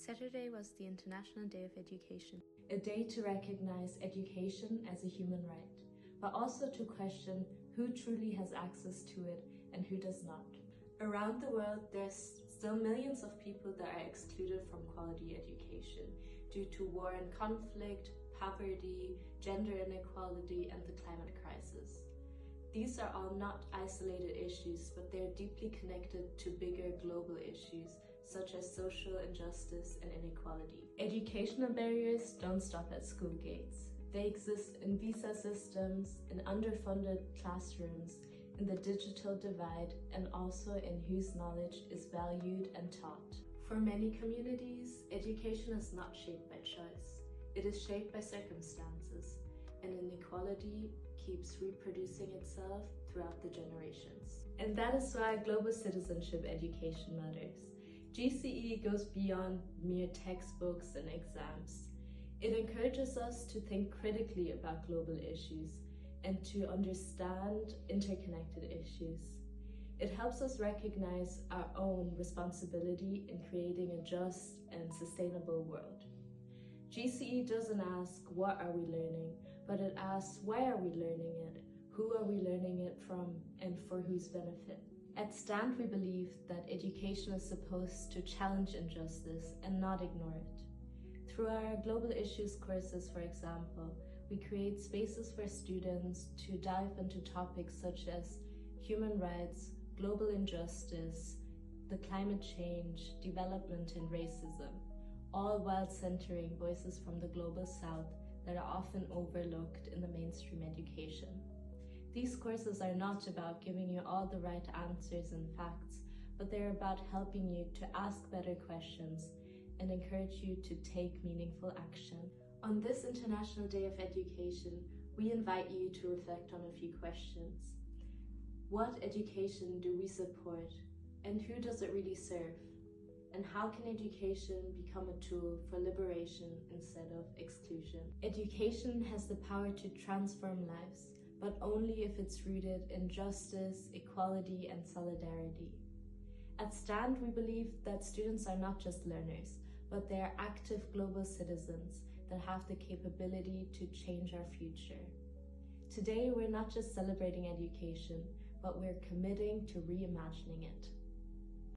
Saturday was the International Day of Education. A day to recognize education as a human right, but also to question who truly has access to it and who does not. Around the world, there's still millions of people that are excluded from quality education due to war and conflict, poverty, gender inequality, and the climate crisis. These are all not isolated issues, but they're deeply connected to bigger global issues, such as social injustice and inequality. Educational barriers don't stop at school gates. They exist in visa systems, in underfunded classrooms, in the digital divide, and also in whose knowledge is valued and taught. For many communities, education is not shaped by choice. It is shaped by circumstances, and inequality keeps reproducing itself throughout the generations. And that is why global citizenship education matters. GCE goes beyond mere textbooks and exams. It encourages us to think critically about global issues and to understand interconnected issues. It helps us recognize our own responsibility in creating a just and sustainable world. GCE doesn't ask what are we learning, but it asks why are we learning it, who are we learning it from, and for whose benefit. At STAND, we believe that education is supposed to challenge injustice and not ignore it. Through our global issues courses, for example, we create spaces for students to dive into topics such as human rights, global injustice, the climate change, development, and racism, all while centering voices from the global south that are often overlooked in the mainstream education. These courses are not about giving you all the right answers and facts, but they're about helping you to ask better questions and encourage you to take meaningful action. On this International Day of Education, we invite you to reflect on a few questions. What education do we support, and who does it really serve? And how can education become a tool for liberation instead of exclusion? Education has the power to transform lives, but only if it's rooted in justice, equality, and solidarity. At STAND, we believe that students are not just learners, but they are active global citizens that have the capability to change our future. Today, we're not just celebrating education, but we're committing to reimagining it.